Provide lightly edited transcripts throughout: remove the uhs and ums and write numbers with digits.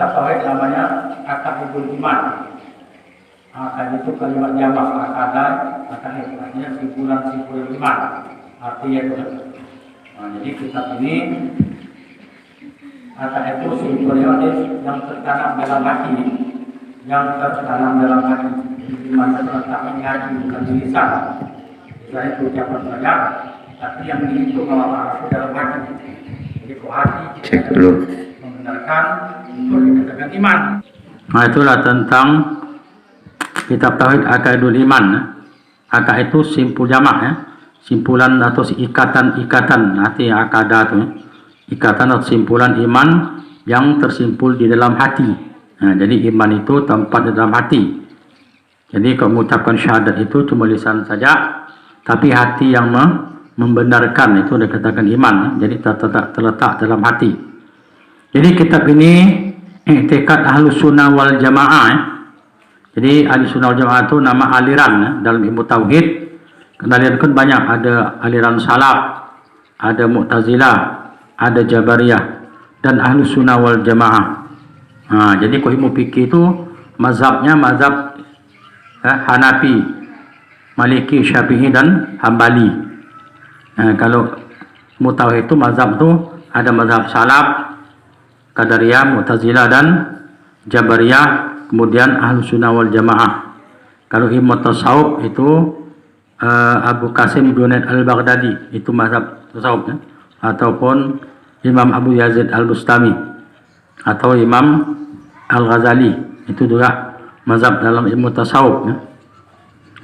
kitab tauhid namanya Aqaidul Iman. Aqaid itu kalimat jamak, aqaid artinya simpulan-simpulan iman. Artinya itu. Jadi kitab ini Aqaid itu simpulan yang tertanam dalam hati, iman terletaknya di hati bukan di lisan. Lisan itu ucapan banyak, tapi yang dihitung itu dalam hati. Jadi kalau hati kita membenarkan itu dikatakan iman. Nah, itulah tentang kitab tauhid Aqaidul Iman. Aqaid itu simpul jamak ya, simpulan atau ikatan nanti aqadah itu ikatan atau simpulan iman yang tersimpul di dalam hati. Nah, jadi iman itu tempat di dalam hati. Jadi kalau mengucapkan syahadat itu cuma lisan saja, tapi hati yang membenarkan itu dikatakan iman. Jadi terletak dalam hati. Jadi kitab ini i'tiqad Ahlus Sunnah wal Jamaah. Jadi Ahlus Sunnah wal Jamaah itu nama aliran dalam ilmu tauhid. Karena aliran kan banyak, ada aliran Salaf, ada Mu'tazilah, ada Jabariyah, dan Ahlus Sunnah wal Jamaah. Nah, jadi kalau ilmu fikih itu mazhabnya mazhab Hanafi, Maliki, Syafi'i dan Hambali. Nah, kalau ilmu tauhid itu mazhab itu ada mazhab Salaf, Qadariyah, Mu'tazilah dan Jabariyah, kemudian Ahlus Sunnah wal Jamaah. Kalau ilmu tasawuf itu Abu Qasim Junaid al-Baghdadi, itu mazhab tasawuf ya. Ataupun Imam Abu Yazid al-Bustami atau Imam al-Ghazali, itu juga mazhab dalam ilmu tasawuf ya.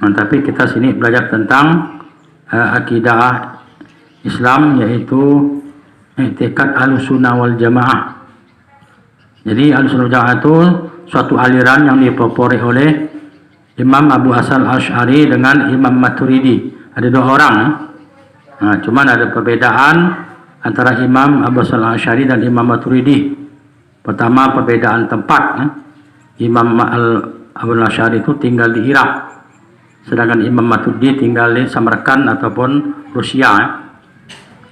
Nah, tapi kita sini belajar tentang akidah Islam, yaitu i'tiqad Ahlus Sunnah wal Jamaah. Jadi Ahlus Sunnah wal Jamaah itu suatu aliran yang dipelopori oleh Imam Abu Hasan al-Asy'ari dengan Imam Maturidi. Ada dua orang. Nah, cuman ada perbedaan antara Imam Abu Hasan al-Asy'ari dan Imam Maturidi. Pertama, perbedaan tempat. Imam Abu al-Asy'ari itu tinggal di Irak, sedangkan Imam Maturidi tinggal di Samarkand ataupun Rusia.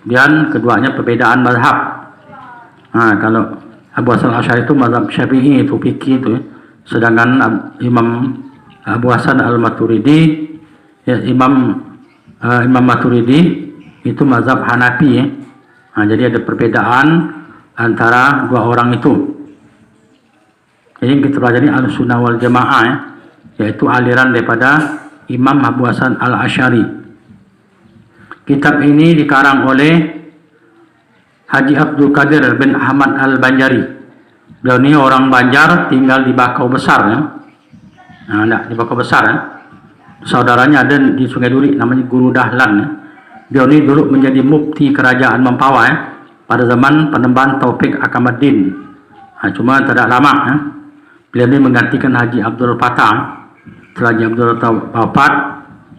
Dan keduanya perbedaan mazhab. Nah, kalau Abu Hasan al-Asy'ari itu mazhab Syafi'i, itu fikih itu ya. Sedangkan Imam Abu Hasan al-Maturidi ya, Imam Maturidi itu mazhab Hanafi ya. Nah, jadi ada perbedaan antara dua orang itu. Jadi kita pelajari Ahlus Sunnah wal Jamaah ya, yaitu aliran daripada Imam Abu Hasan al-Asy'ari. Kitab ini dikarang oleh Haji Abdul Qadir bin Ahmad al-Banjari. Beliau ini orang Banjar, tinggal di Bakau Besar ya. Nah, di Bakau Besar ya. Saudaranya ada di Sungai Duri, namanya Guru Dahlan ya. Beliau ini dulu menjadi mufti kerajaan Mempawah ya, pada zaman Panembahan Taufik Akamaddin. Nah, cuma tidak lama ya. Beliau ini menggantikan Haji Abdul Fatah. Setelah Haji Abdul wafat,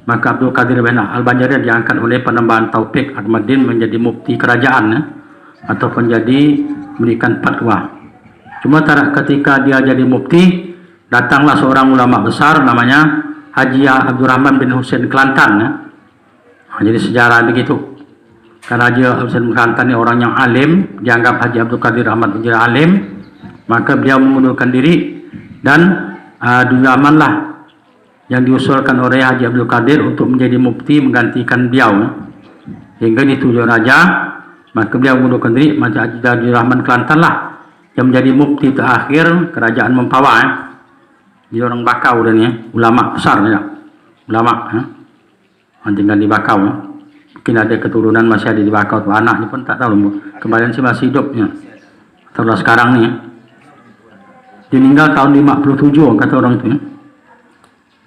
maka Abdul Qadir bin al-Banjari diangkat oleh Panembahan Taufik Akamaddin menjadi mufti kerajaan ya, ataupun jadi memberikan fatwa. Cuma ketika dia jadi mufti, datanglah seorang ulama besar namanya Haji Abdurrahman bin Husain Kelantan ya. Nah, jadi sejarah begitu. Karena Haji Husain Kelantan ini orang yang alim, dianggap Haji Abdul Qadir Ahmad menjadi alim, maka beliau mengundurkan diri dan diamanlah yang diusulkan oleh Haji Abdul Qadir untuk menjadi mufti menggantikan beliau ya. Hingga dituju raja, maka beliau mengundurkan diri, maka Haji Abdurrahman Kelantan lah yang menjadi mufti terakhir kerajaan Mempawah ya. Dia orang Bakau dan ya, ulama besar ya, ulama ya. Tinggal di Bakau ya. Mungkin ada keturunan masih ada di Bakau tuh, anaknya pun tak tahu, kemarin sih masih hidup ya. Setelah sekarang nih ya. Dia meninggal tahun 57 kata orang itu ya.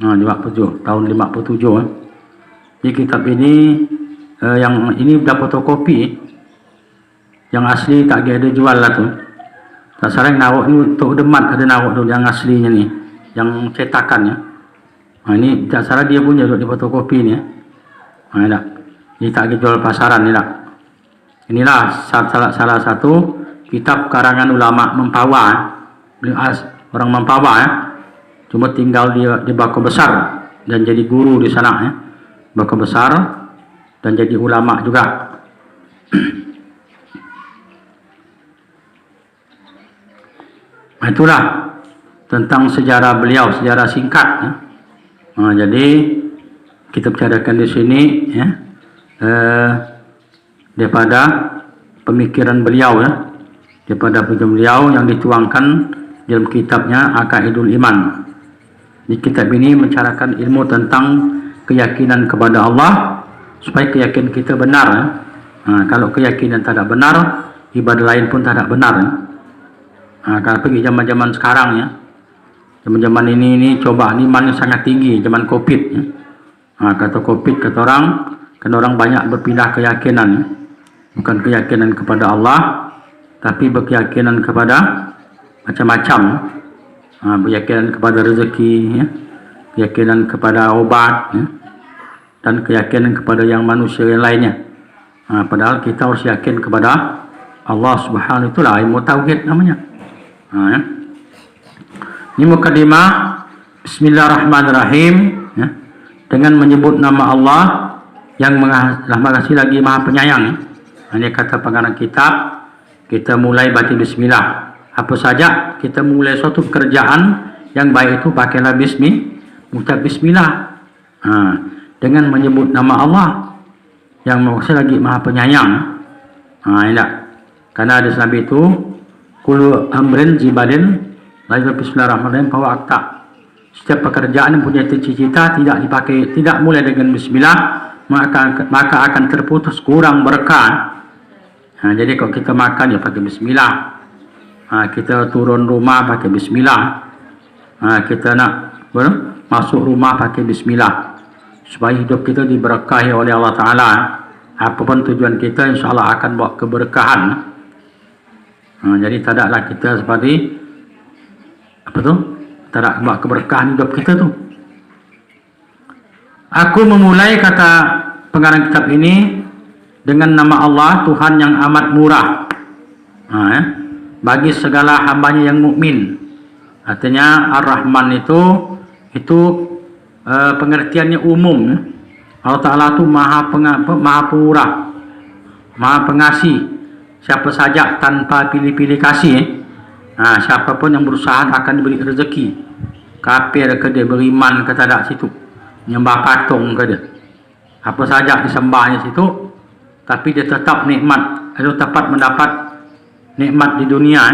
Nah, 57 tahun 57 ya. Di kitab ini yang ini udah fotokopi, yang asli tak ada jual lah tuh. Tak sarang nawak ini untuk demat, ada nawak tuh yang aslinya nih, yang cetakan ya. Ini tak salah dia punya duduk di fotokopi ni ya. Tak. Ini tak jual pasaran ni tak. Inilah salah satu kitab karangan ulama Mempawah. Beliau orang Mempawah ya. Cuma tinggal di Bako Besar dan jadi guru di sana ya. Bako Besar dan jadi ulama juga. Itulah tentang sejarah beliau, sejarah singkat ya. Jadi kita bicarakan di sini ya, daripada pemikiran beliau ya, daripada pemikiran beliau yang dituangkan dalam kitabnya Aqaidul Iman. Di kitab ini mencarakan ilmu tentang keyakinan kepada Allah supaya keyakinan kita benar ya. Kalau keyakinan tidak benar, ibadah lain pun tidak benar ya. Kalau pergi zaman-zaman sekarang ya, zaman-zaman ini cobaan iman yang sangat tinggi, zaman Covid ya. Kata Covid, kata orang banyak berpindah keyakinan ya. Bukan keyakinan kepada Allah, tapi berkeyakinan kepada macam-macam ya. Keyakinan kepada rezeki ya. Keyakinan kepada obat ya. Dan keyakinan kepada yang manusia yang lainnya. Padahal kita harus yakin kepada Allah Subhanahu wa taala, ilmu tauhid namanya. Ya. Ini mukadimah Bismillahirrahmanirrahim ya. Dengan menyebut nama Allah yang Maha Kasih lagi Maha Penyayang ya. Ini kata pengarang kitab, kita mulai baca bismillah. Apa saja kita mulai suatu pekerjaan yang baik itu pakailah mengucap bismillah. Dengan menyebut nama Allah yang Maha Kasih lagi Maha Penyayang. Ini karena ada Nabi itu kullu amrin jibalin lalu bismillahirrahmanirrahim bahwa akta. Setiap pekerjaan yang punya cita-cita tidak mulai dengan bismillah, maka akan terputus, kurang berkah. Jadi kalau kita makan ya pakai bismillah. Kita turun rumah pakai bismillah. Kita nak masuk rumah pakai bismillah. Supaya hidup kita diberkahi oleh Allah Ta'ala. Apapun tujuan kita, insyaAllah akan bawa keberkahan. Jadi tidaklah kita seperti tidak bawa keberkahan hidup kita tu. Aku memulai, kata pengarang kitab ini, dengan nama Allah Tuhan yang amat murah bagi segala hambanya yang mukmin. Artinya Ar-Rahman itu pengertiannya umum. Allah Ta'ala itu maha pemurah, maha pengasih. Siapa saja tanpa pilih-pilih kasih siapapun yang berusaha akan diberi rezeki. Kafir ke dia, beriman ke tak situ, nyembah patung ke dia, apa saja disembahnya situ, tapi dia tetap nikmat, itu dapat mendapat nikmat di dunia.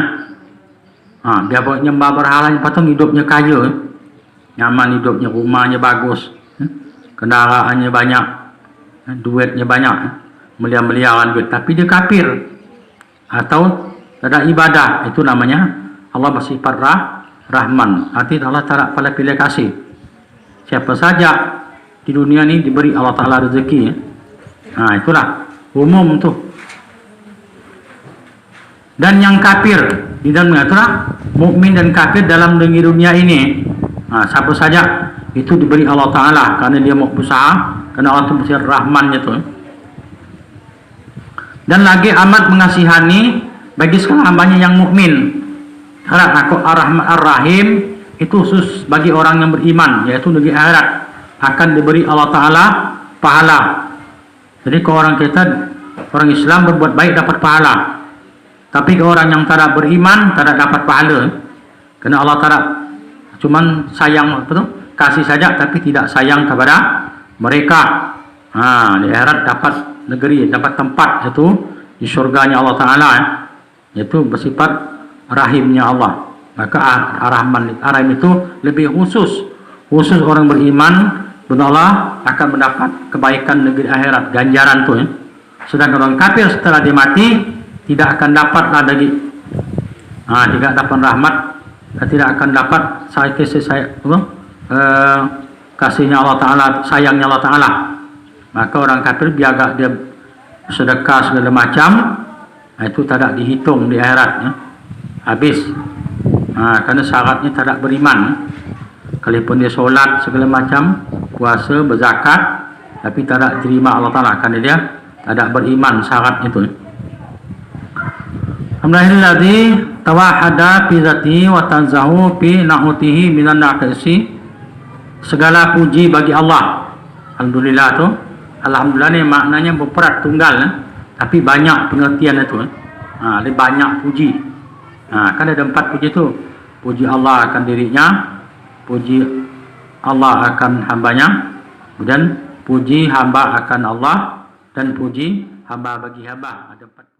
Biar nyembah berhala patung, hidupnya kaya, nyaman hidupnya, rumahnya bagus, kendaraannya banyak, duitnya banyak, miliar-miliaran duit, tapi dia kafir atau tidak ibadah. Itu namanya Allah bersifat Rahman. Artinya Allah tak pada pilih kasih. Siapa saja di dunia ini diberi Allah Ta'ala rezeki ya. Itulah umum tu. Dan yang kafir di dalam itulah mukmin dan kafir dalam dunia ini. Siapa saja itu diberi Allah Ta'ala karena dia mau berusaha, karena Allah itu bersifat Rahman itu. Dan lagi amat mengasihani bagi segala hambanya yang mukmin. Karena aku Ar-Rahman Ar-Rahim itu khusus bagi orang yang beriman, yaitu negeri akhirat akan diberi Allah Ta'ala pahala. Jadi kalau orang Islam berbuat baik dapat pahala, tapi kalau orang yang tidak beriman tidak dapat pahala. Karena Allah Ta'ala cuman sayang kasih saja, tapi tidak sayang kepada mereka. Di akhirat dapat negeri, dapat tempat itu di surganya Allah Ta'ala yaitu bersifat rahimnya Allah. Maka Ar-Rahman Ar-Rahim itu lebih khusus orang beriman kepada Allah akan mendapat kebaikan negeri akhirat, ganjaran tu ya. Sedangkan orang kafir setelah dia mati tidak akan dapat lagi, tidak dapat rahmat, tidak akan dapat kasihnya Allah Ta'ala, sayangnya Allah Ta'ala. Maka orang kafir biar dia sedekah segala macam, itu tidak dihitung di akhirat ya. Habis. Karena syaratnya tidak beriman. Kalaupun dia solat segala macam, puasa, berzakat, tapi tak ada terima Allah Ta'ala, kerana dia tak ada beriman syarat itu. Alhamdulillahilladzi tawahada fi zatihi wa tanzahu fi na'utihi minan naqisi. Segala puji bagi Allah. Alhamdulillah tu. Alhamdulillah ni maknanya berperat tunggal, tapi banyak pengertian itu. Ada banyak puji. Kan ada 4 puji tu. Puji Allah akan dirinya, puji Allah akan hambanya, kemudian puji hamba akan Allah, dan puji hamba bagi hamba. Ada 4.